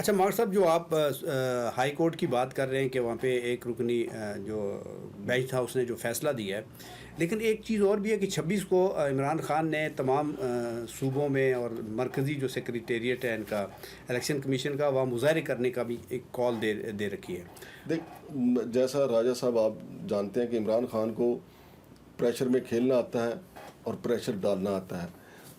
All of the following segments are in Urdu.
اچھا ماغ صاحب، جو آپ ہائی کورٹ کی بات کر رہے ہیں کہ وہاں پہ ایک رکنی جو بینچ تھا اس نے جو فیصلہ دیا ہے، لیکن ایک چیز اور بھی ہے کہ 26 کو عمران خان نے تمام صوبوں میں اور مرکزی جو سیکریٹریٹ ہے ان کا الیکشن کمیشن کا، وہاں مظاہرے کرنے کا بھی ایک کال دے رکھی ہے. دیکھ، جیسا راجہ صاحب آپ جانتے ہیں کہ عمران خان کو پریشر میں کھیلنا آتا ہے اور پریشر ڈالنا آتا ہے.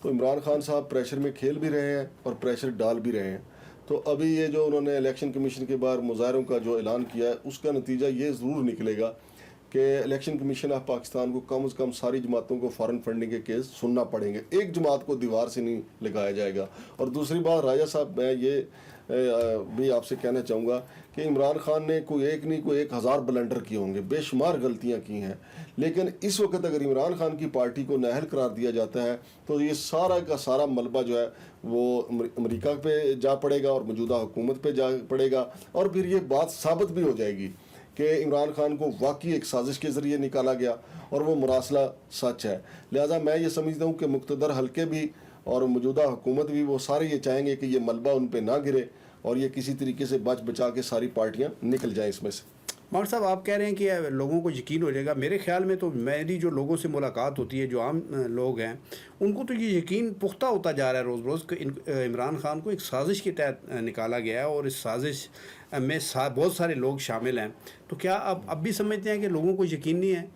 تو عمران خان صاحب پریشر میں کھیل بھی رہے ہیں اور پریشر ڈال بھی رہے ہیں. تو ابھی یہ جو انہوں نے الیکشن کمیشن کے بعد مظاہروں کا جو اعلان کیا ہے، اس کا نتیجہ یہ ضرور نکلے گا کہ الیکشن کمیشن آف پاکستان کو کم از کم ساری جماعتوں کو فارن فنڈنگ کے کیس سننا پڑیں گے. ایک جماعت کو دیوار سے نہیں لگایا جائے گا. اور دوسری بات راجہ صاحب، میں یہ بھی آپ سے کہنا چاہوں گا کہ عمران خان نے کوئی ایک نہیں کوئی 1000 بلنڈر کیے ہوں گے، بے شمار غلطیاں کی ہیں، لیکن اس وقت اگر عمران خان کی پارٹی کو نااہل قرار دیا جاتا ہے تو یہ سارا کا سارا ملبہ جو ہے وہ امریکہ پہ جا پڑے گا اور موجودہ حکومت پہ جا پڑے گا. اور پھر یہ بات ثابت بھی ہو جائے گی کہ عمران خان کو واقعی ایک سازش کے ذریعے نکالا گیا اور وہ مراسلہ سچ ہے. لہٰذا میں یہ سمجھتا ہوں کہ مقتدر حلقے بھی اور موجودہ حکومت بھی وہ سارے یہ چاہیں گے کہ یہ ملبہ ان پہ نہ گرے اور یہ کسی طریقے سے بچا کے ساری پارٹیاں نکل جائیں اس میں سے. ماغ صاحب، آپ کہہ رہے ہیں کہ لوگوں کو یقین ہو جائے گا. میرے خیال میں تو میری جو لوگوں سے ملاقات ہوتی ہے، جو عام لوگ ہیں، ان کو تو یہ یقین پختہ ہوتا جا رہا ہے روز بروز کہ عمران خان کو ایک سازش کے تحت نکالا گیا ہے اور اس سازش میں بہت سارے لوگ شامل ہیں. تو کیا آپ اب بھی سمجھتے ہیں کہ لوگوں کو یقین نہیں ہے؟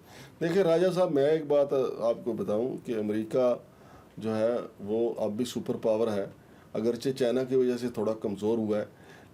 دیکھیں راجہ صاحب، میں ایک بات آپ کو بتاؤں کہ امریکہ جو ہے وہ اب بھی سپر پاور ہے. اگرچہ چائنا کی وجہ سے تھوڑا کمزور ہوا ہے،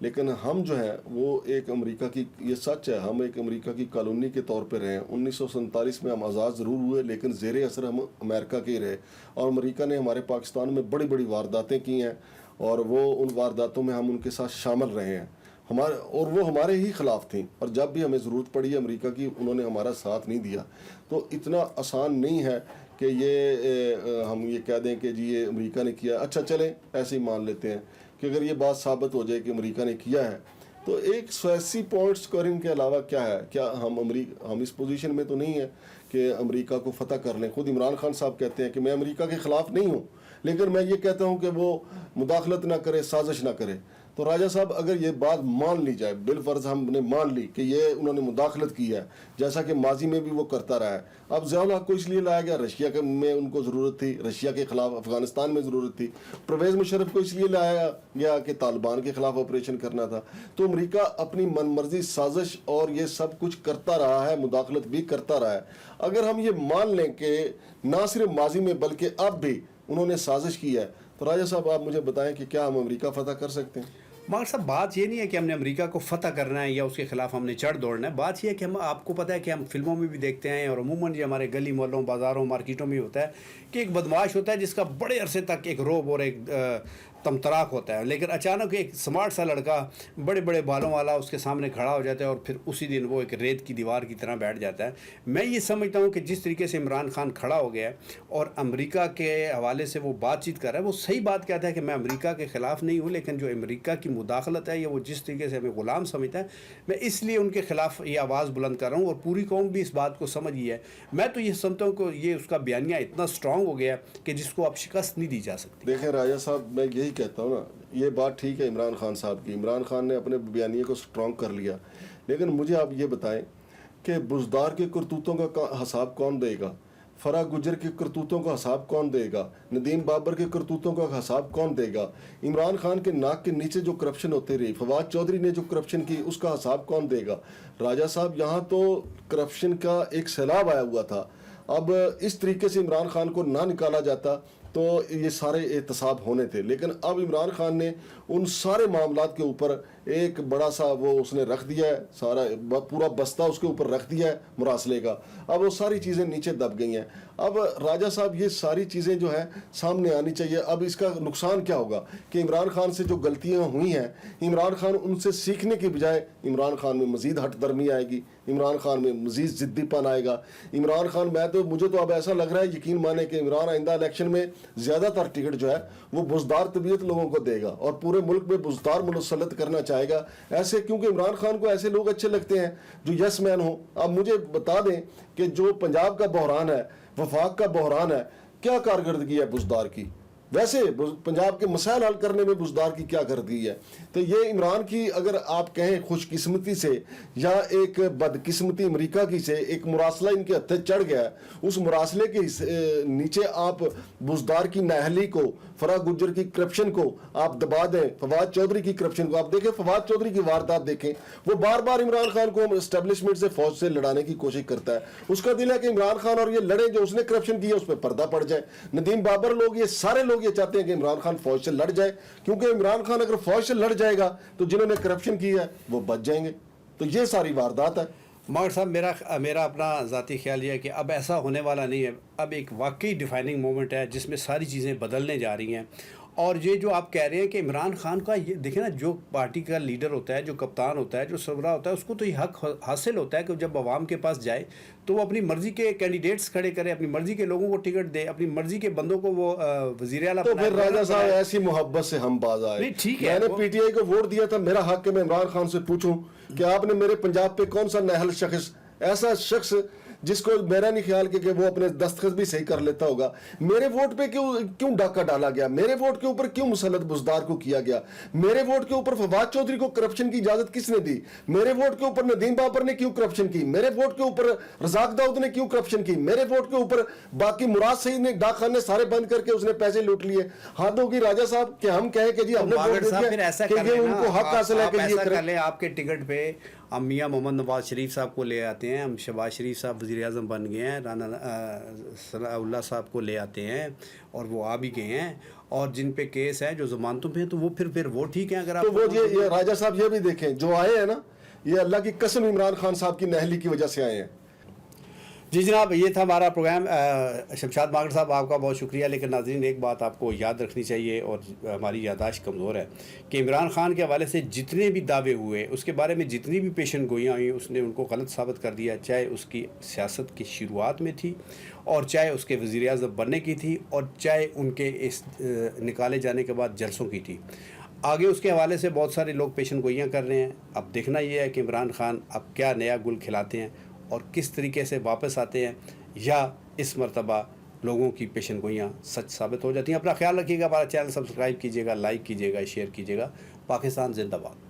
لیکن ہم جو ہیں وہ ایک امریکہ کی، یہ سچ ہے، ہم ایک امریکہ کی کالونی کے طور پہ رہے ہیں. 1947 میں ہم آزاد ضرور ہوئے لیکن زیر اثر ہم امریکہ کے ہی رہے. اور امریکہ نے ہمارے پاکستان میں بڑی بڑی وارداتیں کی ہیں اور وہ ان وارداتوں میں ہم ان کے ساتھ شامل رہے ہیں. اور وہ ہمارے ہی خلاف تھیں، اور جب بھی ہمیں ضرورت پڑی امریکہ کی انہوں نے ہمارا ساتھ نہیں دیا. تو اتنا آسان نہیں ہے کہ یہ ہم یہ کہہ دیں کہ جی یہ امریکہ نے کیا. اچھا چلیں ایسے ہی مان لیتے ہیں کہ اگر یہ بات ثابت ہو جائے کہ امریکہ نے کیا ہے تو ایک 180 پوائنٹ سکورنگ کے علاوہ کیا ہے؟ کیا ہم اس پوزیشن میں تو نہیں ہیں کہ امریکہ کو فتح کر لیں. خود عمران خان صاحب کہتے ہیں کہ میں امریکہ کے خلاف نہیں ہوں، لیکن میں یہ کہتا ہوں کہ وہ مداخلت نہ کرے، سازش نہ کرے. تو راجہ صاحب اگر یہ بات مان لی جائے، بالفرض ہم نے مان لی کہ یہ انہوں نے مداخلت کی ہے جیسا کہ ماضی میں بھی وہ کرتا رہا ہے. اب ضیاء الحق کو اس لیے لایا گیا، رشیا میں ان کو ضرورت تھی، رشیا کے خلاف افغانستان میں ضرورت تھی. پرویز مشرف کو اس لیے لایا گیا کہ طالبان کے خلاف آپریشن کرنا تھا. تو امریکہ اپنی من مرضی سازش اور یہ سب کچھ کرتا رہا ہے، مداخلت بھی کرتا رہا ہے. اگر ہم یہ مان لیں کہ نہ صرف ماضی میں بلکہ اب بھی انہوں نے سازش کی ہے، تو راجہ صاحب آپ مجھے بتائیں کہ کیا ہم امریکہ فتح کر سکتے ہیں؟ مگر صاحب بات یہ نہیں ہے کہ ہم نے امریکہ کو فتح کرنا ہے یا اس کے خلاف ہم نے چڑھ دوڑنا ہے. بات یہ ہے کہ آپ کو پتہ ہے کہ ہم فلموں میں بھی دیکھتے ہیں اور عموماً یہ ہمارے گلی محلوں، بازاروں، مارکیٹوں میں ہوتا ہے کہ ایک بدماش ہوتا ہے جس کا بڑے عرصے تک ایک روب اور ایک تمتراک ہوتا ہے، لیکن اچانک ایک سمارٹ سا لڑکا بڑے بڑے بالوں والا اس کے سامنے کھڑا ہو جاتا ہے اور پھر اسی دن وہ ایک ریت کی دیوار کی طرح بیٹھ جاتا ہے. میں یہ سمجھتا ہوں کہ جس طریقے سے عمران خان کھڑا ہو گیا ہے اور امریکہ کے حوالے سے وہ بات چیت کر رہا ہے، وہ صحیح بات کہتا ہے کہ میں امریکہ کے خلاف نہیں ہوں، لیکن جو امریکہ کی مداخلت ہے یا وہ جس طریقے سے ہمیں غلام سمجھتا ہے، میں اس لیے ان کے خلاف یہ آواز بلند کر رہا ہوں. اور پوری قوم بھی اس بات کو سمجھ گئی ہے. میں تو یہ سمجھتا ہوں کہ یہ اس کا بیانیہ اتنا سٹرونگ ہو گیا کہ جس کو اب شکست نہیں دی جا سکتی. دیکھیں راجہ صاحب، میں یہی کہتا ہوں نا، یہ بات ٹھیک ہے عمران خان صاحب کی، عمران خان نے اپنے بیانیے کو سٹرونگ کر لیا، لیکن مجھے آپ یہ بتائیں کہ بزدار کے کرتوتوں کا حساب کون دے گا؟ فرا گجر کے کرتوتوں کا حساب کون دے گا؟ ندیم بابر کے کرتوتوں کا حساب کون دے گا؟ عمران خان کے ناک کے نیچے جو کرپشن ہوتے رہی، فواد چودھری نے جو کرپشن کی، اس کا حساب کون دے گا؟ راجہ صاحب یہاں تو کرپشن کا ایک سیلاب آیا ہوا تھا. اب اس طریقے سے عمران خان کو نہ نکالا جاتا تو یہ سارے احتساب ہونے تھے، لیکن اب عمران خان نے ان سارے معاملات کے اوپر ایک بڑا سا وہ اس نے رکھ دیا ہے، سارا پورا بستہ اس کے اوپر رکھ دیا ہے مراسلے کا. اب وہ ساری چیزیں نیچے دب گئی ہیں. اب راجہ صاحب یہ ساری چیزیں جو ہیں سامنے آنی چاہیے. اب اس کا نقصان کیا ہوگا کہ عمران خان سے جو غلطیاں ہوئی ہیں، عمران خان ان سے سیکھنے کی بجائے عمران خان میں مزید ہٹ درمی آئے گی، عمران خان میں مزید ضدی پن آئے گا. عمران خان مجھے تو اب ایسا لگ رہا ہے، یقین مانے کہ عمران آئندہ الیکشن میں زیادہ تر ٹکٹ جو ہے وہ بزدار طبیعت لوگوں کو دے گا اور پورے ملک میں بزدار مسلط کرنا چاہے گا ایسے، کیونکہ عمران خان کو ایسے لوگ اچھے لگتے ہیں جو یس مین ہوں. اب مجھے بتا دیں کہ جو پنجاب کا بحران ہے، وفاق کا بحران ہے، کیا کارکردگی ہے بزدار کی؟ ویسے پنجاب کے مسائل حل کرنے میں بزدار کی کیا کردگی ہے. تو یہ عمران کی اگر آپ کہیں خوش قسمتی سے یا ایک بدقسمتی امریکہ کی سے ایک مراسلہ ان کے ہتھے چڑھ گیا ہے, اس مراسلے کے نیچے آپ بزدار کی نااہلی کو, فرا گجر کی کرپشن کو آپ دبا دیں, فواد چودھری کی کرپشن کو آپ دیکھیں, فواد چودھری کی واردات دیکھیں, وہ بار بار عمران خان کو اسٹیبلشمنٹ سے فوج سے لڑانے کی کوشش کرتا ہے. اس کا دل ہے کہ عمران خان اور یہ لڑے, جو اس نے کرپشن کی ہے اس پہ پردہ پڑ جائے. ندیم بابر لوگ, یہ سارے لوگ یہ چاہتے ہیں کہ عمران خان فوج سے لڑ جائے, کیونکہ عمران خان اگر فوج سے لڑ جائے گا تو جنہوں نے کرپشن کی ہے وہ بچ جائیں گے. تو یہ ساری واردات ہے. مگر صاحب میرا اپنا ذاتی خیال یہ ہے کہ اب ایسا ہونے والا نہیں ہے. اب ایک واقعی ڈیفائننگ مومنٹ ہے جس میں ساری چیزیں بدلنے جا رہی ہیں. اور یہ جو آپ کہہ رہے ہیں کہ عمران خان کا, یہ دیکھیں نا, جو پارٹی کا لیڈر ہوتا ہے, جو کپتان ہوتا ہے, جو سربراہ ہوتا ہے, اس کو تو یہ حق حاصل ہوتا ہے کہ جب عوام کے پاس جائے تو وہ اپنی مرضی کے کینڈیڈیٹس کھڑے کرے, اپنی مرضی کے لوگوں کو ٹکٹ دے, اپنی مرضی کے بندوں کو وہ وزیر اعلیٰ تو پھر راجہ صاحب ایسی محبت سے ہم باز آئے. میں نے پی ٹی آئی کو ووٹ دیا تھا, میرا حق ہے میں عمران خان سے پوچھوں کہ آپ نے میرے پنجاب پہ کون سا نااہل شخص, ایسا شخص جس کو میرا نہیں خیال کہ وہ اپنے دستخط بھی صحیح کر لیتا ہوگا, میرے ووٹ پہ کیوں ڈاکہ ڈالا گیا, میرے ووٹ کے اوپر کیوں مسلط بزدار کو کیا گیا, میرے ووٹ کے اوپر فواد چودھری کو کرپشن کی اجازت کس نے دی, میرے ووٹ کے اوپر ندیم بابر نے کیوں کرپشن کی, میرے ووٹ کے اوپر رزاق داؤد نے کیوں کرپشن کی, میرے ووٹ کے اوپر باقی مراد سعید نے ڈاک خانے سارے بند کر کے اس نے پیسے لوٹ لیے. ہاتھ ہوگی راجہ صاحب کہ ہم کہیں کہ جی ہم نے ووٹ دیا کہ یہ ان کو حق حاصل ہے کہ یہ کریں. آپ کے ٹکٹ پہ ہم میاں محمد نواز شریف صاحب کو لے آتے ہیں, ہم شہباز شریف صاحب وزیر اعظم بن گئے ہیں, رانا ثناء اللہ صاحب کو لے آتے ہیں اور وہ آ بھی گئے ہیں, اور جن پہ کیس ہے جو ضمانتوں پہ ہیں تو وہ پھر وہ ٹھیک ہیں. اگر آپ تو وہ یہ راجہ صاحب یہ بھی دیکھیں, جو آئے ہیں نا, یہ اللہ کی قسم عمران خان صاحب کی نااہلی کی وجہ سے آئے ہیں. جی جناب, یہ تھا ہمارا پروگرام. شمشاد ماگڑ صاحب آپ کا بہت شکریہ. لیکن ناظرین ایک بات آپ کو یاد رکھنی چاہیے, اور ہماری یادداشت کمزور ہے, کہ عمران خان کے حوالے سے جتنے بھی دعوے ہوئے, اس کے بارے میں جتنی بھی پیشن گوئیاں ہوئیں, اس نے ان کو غلط ثابت کر دیا, چاہے اس کی سیاست کی شروعات میں تھی, اور چاہے اس کے وزیر اعظم بننے کی تھی, اور چاہے ان کے اس نکالے جانے کے بعد جلسوں کی تھی. آگے اس کے حوالے سے بہت سارے لوگ پیشن گوئیاں کر رہے ہیں. اب دیکھنا یہ ہے کہ عمران خان اب کیا نیا گل کھلاتے ہیں اور کس طریقے سے واپس آتے ہیں, یا اس مرتبہ لوگوں کی پیشن گوئیاں سچ ثابت ہو جاتی ہیں. اپنا خیال رکھیے گا, ہمارا چینل سبسکرائب کیجیے گا, لائک کیجیے گا, شیئر کیجیے گا. پاکستان زندہ باد.